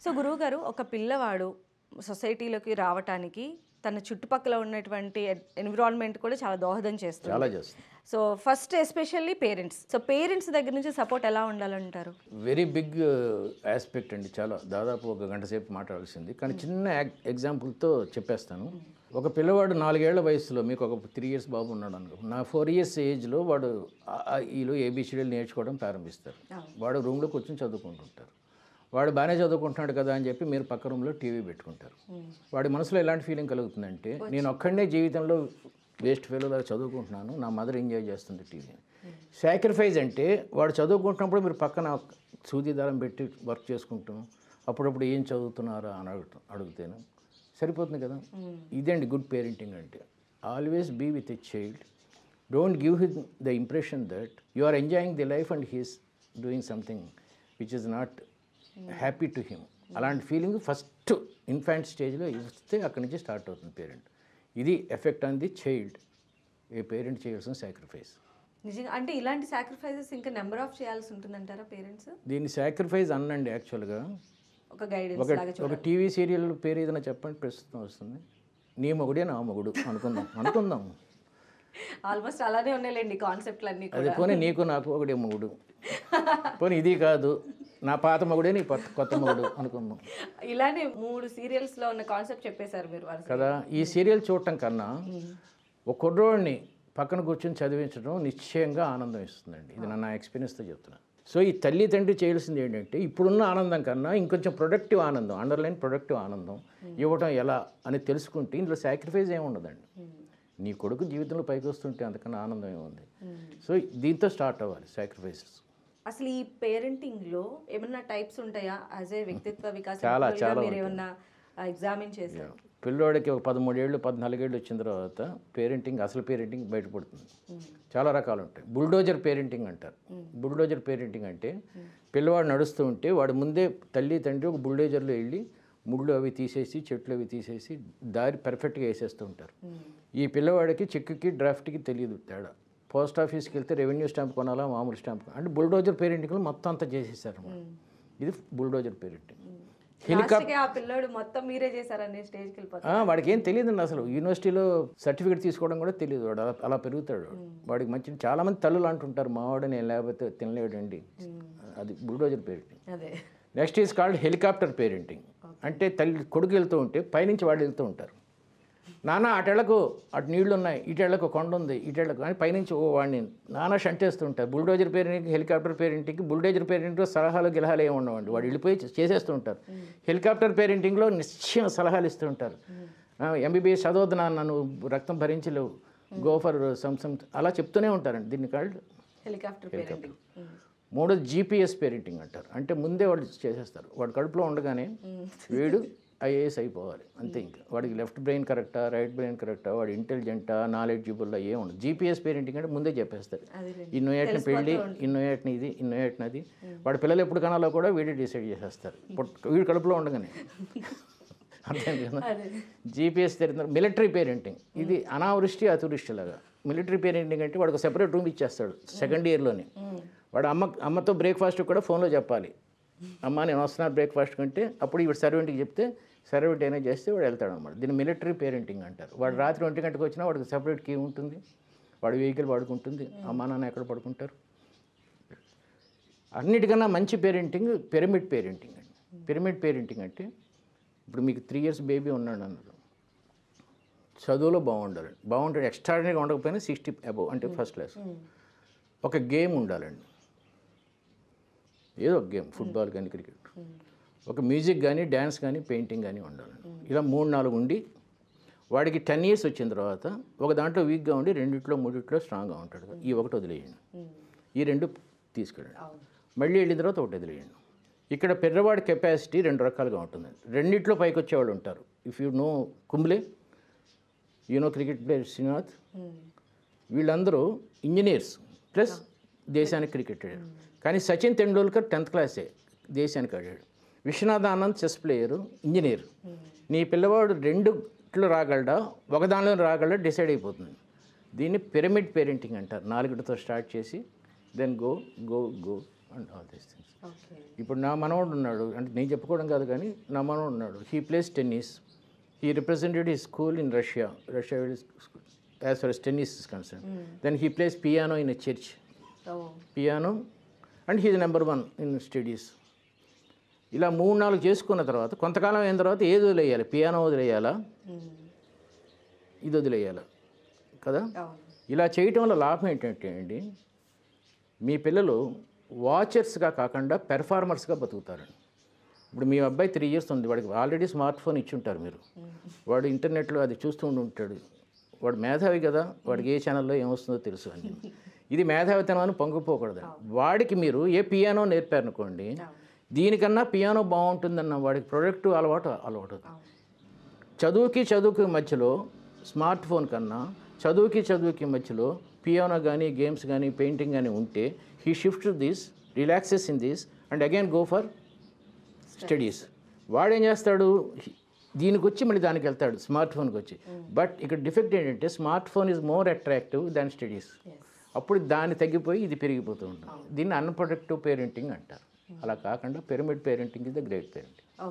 So గురువుగారు ఒక పిల్లవాడు సొసైటీలోకి రావటానికి తన చుట్టుపక్కల ఉన్నటువంటి ఎన్విరాన్మెంట్ కూడా చాలా దోహదం చేస్తుంది. చాలా చేస్తుంది. So first especially parents. So parents దగ్గర నుంచి సపోర్ట్ ఎలా ఉండాలంటారు? వెరీ బిగ్ ఆస్పెక్ట్ అండి. చాలా దాదాపు ఒక గంట సేపు మాట్లాడాల్సింది, కానీ చిన్న ఎగ్జాంపుల్తో చెప్పేస్తాను. ఒక పిల్లవాడు 4 ఏళ్ల వయసులో, మీకు ఒక 3 years బాబు ఉన్నాడు అనుకో, నా 4 years ఏజ్లో వాడు ఈలో ఏబిసిడీలు నేర్చుకోవడం ప్రారంభిస్తారు. వాడు రూమ్లో కూర్చొని చదువుకుంటుంటారు. వాడు బాగానే చదువుకుంటున్నాడు కదా అని చెప్పి మీరు పక్క రూమ్లో టీవీ పెట్టుకుంటారు. వాడి మనసులో ఎలాంటి ఫీలింగ్ కలుగుతుందంటే, నేను ఒక్కడనే జీవితంలో వేస్ట్ ఫెయిల్యూర్ చదువుకుంటున్నాను, నా మదర్ ఎంజాయ్ చేస్తుంది టీవీని. సాక్రిఫైస్ అంటే వాడు చదువుకుంటున్నప్పుడు మీరు పక్కన సూది దారం పెట్టి వర్క్ చేసుకుంటాం, అప్పుడప్పుడు ఏం చదువుతున్నారా అని అడుగుతాను, సరిపోతుంది కదా. ఇదండి గుడ్ పేరెంటింగ్ అంటే. Always be with a child, don't give him the impression that you are enjoying the life and he's doing something which is not happy to him. అలాంటి ఫీలింగ్ ఫస్ట్ ఇన్ఫాంట్ స్టేజ్లో ఇస్తే అక్కడి నుంచి start అవుతుంది parent. ఇది effect on the child, ఏ parent చేయాల్సిన sacrifice. నిజంగా అంటే ఇలాంటి సాక్రిఫైసెస్ ఇంకా నెంబర్ ఆఫ్ చేయాల్సి ఉంటుందంటారా పేరెంట్స్? దీన్ని సాక్రిఫైస్ అనండి. యాక్చువల్గా ఒక గైడెన్స్ ఒక టీవీ సీరియల్ పేరు ఏదైనా చెప్పండి, ప్రస్తుతం వస్తుంది. నీ మొగుడే నా మొగుడు అనుకుందాం. ఆల్మోస్ట్ అలానే ఉన్నాయిలేండి కాన్సెప్ట్లు అన్నీ అది. కూడా. పోనీ నీకు నాకు ఒకటే మొగుడు, పోనీ ఇది కాదు నా పాత మొగుడే నీ కొత్త మొగుడు అనుకుందాం. ఇలానే 3 సీరియల్స్లో ఉన్న కాన్సెప్ట్ చెప్పేశారు మీరు కదా. ఈ సీరియల్ చూడటం కన్నా ఒక కుర్రోడిని పక్కన కూర్చొని చదివించడం నిశ్చయంగా ఆనందం ఇస్తుందండి. ఇది నా ఎక్స్పీరియన్స్తో చెప్తున్నాను. సో ఈ తల్లి తండ్రి చేయాల్సింది ఏంటంటే, ఇప్పుడున్న ఆనందం కన్నా ఇంకొంచెం ప్రొడక్టివ్ ఆనందం, అండర్లైన్ ప్రొడక్టివ్ ఆనందం ఇవ్వటం ఎలా అని తెలుసుకుంటే ఇందులో సాక్రిఫైస్ ఏమి ఉండదండి. నీ కొడుకు జీవితంలో పైకి వస్తుంటే అంతకన్నా ఆనందం ఏముంది. సో దీంతో స్టార్ట్ అవ్వాలి సాక్రిఫైసెస్. అసలు ఈ పేరెంటింగ్లో ఏమన్నా టైప్స్ ఉంటాయా? యాజ్ ఏ వ్యక్తిత్వ వికాసం మీరు ఏమన్నా ఎగ్జామిన్ చేశారు? పిల్లోడికి ఒక 13 ఏళ్ళు 14 ఏళ్ళు వచ్చిన తర్వాత అసలు పేరెంటింగ్ బయటపడుతుంది. చాలా రకాలు ఉంటాయి. బుల్డోజర్ పేరెంటింగ్ అంటారు. బుల్డోజర్ పేరెంటింగ్ అంటే పిల్లవాడు నడుస్తూ ఉంటే వాడు ముందే తల్లి తండ్రి ఒక బుల్డోజర్లో వెళ్ళి ముళ్ళు అవి తీసేసి చెట్లు అవి తీసేసి దారి పర్ఫెక్ట్గా వేసేస్తూ ఉంటారు. ఈ పిల్లవాడికి చెక్కి డ్రాఫ్ట్కి తెలియదు తేడా. పోస్ట్ ఆఫీస్కి వెళ్తే రెవెన్యూ స్టాంప్ కొనాలా మామూలు స్టాంప్ అంటే బుల్డోజర్ పేరెంటింగ్లో మొత్తం అంతా చేసేసారు. ఇది బుల్డోజర్ పేరెంటింగ్. పిల్లోడు మొత్తం మీరే చేశారనే స్టేజ్కి వెళ్ళిపోతాడు. వాడికి ఏం తెలియదండి అసలు. యూనివర్సిటీలో సర్టిఫికేట్ తీసుకోవడం కూడా తెలియదు. వాడు అలా పెరుగుతాడు. వాడికి మంచి చాలామంది తల్లులు అంటుంటారు, మావాడు నేను లేకపోతే తినలేడండి. అది bulldozer parenting. Next is called helicopter parenting. అంటే కొడుకు వెళ్తూ ఉంటే పైనుంచి వాడు వెళ్తూ ఉంటారు. నాన్న అటెళ్లకు అటు నీళ్లు ఉన్నాయి, ఇటెళ్లకు కొండ ఉంది, ఇటెళ్లకు అని పైనుంచి వాడిని నాన్న షంటేస్తూ ఉంటారు. బుల్డోజర్ పేరెంటింగ్, హెలికాప్టర్ పేరెంటింగ్కి. బుల్డోజర్ పేరెంటింగ్లో సలహాలు గిలహాలు ఏమి ఉండవండి. వాడు వెళ్ళిపోయి చేసేస్తూ ఉంటారు. హెలికాప్టర్ పేరెంటింగ్లో నిశ్చయం సలహాలు ఇస్తూ ఉంటారు. ఎంబీబీఎస్ చదవద్దు నాన్న, నువ్వు రక్తం భరించలేవు, గో ఫర్ సమ్ అలా చెప్తూనే ఉంటారండి. దీన్ని కాల్డ్ హెలికాప్టర్ పేరెంటింగ్. మూడోది జీపీఎస్ పేరెంటింగ్ అంటారు. అంటే ముందే వాడు చేసేస్తారు. వాడు కడుపులో ఉండగానే వీడు ఐఏఎస్ అయిపోవాలి అంతే. ఇంకా వాడికి లెఫ్ట్ బ్రెయిన్ కరెక్టా, రైట్ బ్రెయిన్ కరెక్టా, వాడు ఇంటెలిజెంటా, నాలెడ్జిబుల్లా ఏమి ఉండదు. జీపీఎస్ పేరెంటింగ్ అంటే ముందే చెప్పేస్తారు. ఇన్నో ఏటిని పెళ్ళి, ఇన్నో ఏటిని ఇది, ఇన్నో ఏటిని అది. వాడి పిల్లలు ఎప్పుడు కనాలో కూడా వీడే డిసైడ్ చేసేస్తారు వీడు కడుపులో ఉండగానే. అంతే కదా. జీపీఎస్ తెలియదు. మిలిటరీ పేరెంటింగ్ ఇది అనావృష్టి అతివృష్టి లాగా. మిలిటరీ పేరెంటింగ్ అంటే వాడికి సెపరేట్ రూమ్ ఇచ్చేస్తాడు సెకండ్ ఇయర్లోనే. వాడు అమ్మతో బ్రేక్ఫాస్ట్ కూడా ఫోన్లో చెప్పాలి. అమ్మ నేను వస్తున్నాను బ్రేక్ఫాస్ట్ కంటే, అప్పుడు ఇప్పుడు సర్వెంట్కి చెప్తే సర్వెంట్ అయినా చేస్తే వాడు వెళ్తాడు అనమాట. దీన్ని మిలిటరీ పేరెంటింగ్ అంటారు. వాడు రాత్రి 1 గంటకు వచ్చినా వాడికి సెపరేట్ కీ ఉంటుంది, వాడు వెహికల్ వాడుకుంటుంది, అమ్మ నాన్న ఎక్కడ పడుకుంటారు. అన్నిటికన్నా మంచి పేరెంటింగ్ పిరమిడ్ పేరెంటింగ్ అండి. పిరమిడ్ పేరెంటింగ్ అంటే ఇప్పుడు మీకు 3 years బేబీ ఉన్నాడు అన్నారు, చదువులో బాగుంటాడు, ఎక్స్ట్రాడినరీగా ఉండకపోయినా 60 above అంటే ఫస్ట్ క్లాస్. ఒక గేమ్ ఉండాలండి, ఏదో ఒక గేమ్, ఫుట్బాల్ కానీ క్రికెట్, ఒక మ్యూజిక్ కానీ డ్యాన్స్ కానీ పెయింటింగ్ కానీ ఉండాలండి. ఇలా 3-4 ఉండి వాడికి 10 years వచ్చిన తర్వాత ఒక దాంట్లో వీక్గా ఉండి 2-3 స్ట్రాంగ్గా ఉంటాడు. ఈ ఒకటి వదిలేయండి, ఈ 2 తీసుకెళ్ళండి. మళ్ళీ వెళ్ళిన తర్వాత ఒకటి వదిలేయండి. ఇక్కడ పిల్లవాడి కెపాసిటీ 2 రకాలుగా ఉంటుందండి. 2 పైకి వచ్చేవాళ్ళు ఉంటారు. If you know Kumble, cricket player Srinath, వీళ్ళందరూ ఇంజనీర్స్ ప్లస్ దేశానికి క్రికెట్ ఆడారు. కానీ సచిన్ తెండూల్కర్ 10th class దేశానికి ఆడాడు. Viswanath Anand chess player, engineer. నీ పిల్లవాడు 2 రాగలడా, ఒక దానిలో రాగలడా డిసైడ్ అయిపోతుంది. దీన్ని పిరమిడ్ పేరెంటింగ్ అంటారు. 4తో స్టార్ట్ చేసి then go and all these things. Okay. ఇప్పుడు నా మనవడు ఉన్నాడు, అంటే నేను చెప్పుకోవడం కాదు కానీ నా మనవడు ఉన్నాడు. He plays tennis. He represented he school in Russia as far as tennis is concern. Then he plays piano in a church, piano, and he number 1 in studies. ఇలా 3-4 చేసుకున్న తర్వాత కొంతకాలం అయిన తర్వాత ఏది వదిలేయాలి? పియానో వదిలేయాలా, ఇది వదిలేయాలా కదా? ఇలా చేయటం వల్ల లాభం ఏంటంటే అండి, మీ పిల్లలు వాచర్స్గా కాకుండా పెర్ఫార్మర్స్గా బతుకుతారండి. ఇప్పుడు మీ అబ్బాయి 3 years ఉంది, వాడికి ఆల్రెడీ స్మార్ట్ ఫోన్ ఇచ్చుంటారు మీరు. వాడు ఇంటర్నెట్లో అది చూస్తూ ఉంటాడు. వాడు మేధావి కదా, వాడికి ఏ ఛానల్లో ఏమొస్తుందో తెలుసు అని. ఇది మేధావితనం అని పొంగిపోకూడదు. వాడికి మీరు ఏ పియానో నేర్పారనుకోండి, దీనికన్నా పియానో బాగుంటుందన్న వాడికి ప్రొడక్ట్ అలవాటు. చదువుకి మధ్యలో స్మార్ట్ ఫోన్ కన్నా చదువుకి మధ్యలో పియానో కానీ గేమ్స్ కానీ పెయింటింగ్ కానీ ఉంటే he shift this, relaxes in this and again go for studies. వాడేం చేస్తాడు, దీనికి వచ్చి మళ్ళీ దానికి వెళ్తాడు, స్మార్ట్ ఫోన్కి వచ్చి. బట్ ఇక్కడ డిఫెక్ట్ ఏంటంటే smart phone is more attractive than studies. అప్పుడు దాన్ని తగ్గిపోయి ఇది పెరిగిపోతూ ఉంటుంది. దీన్ని అన్ప్రొడక్టివ్ పేరెంటింగ్ అంటారు. అలా కాకుండా pyramid parenting is the great parenting.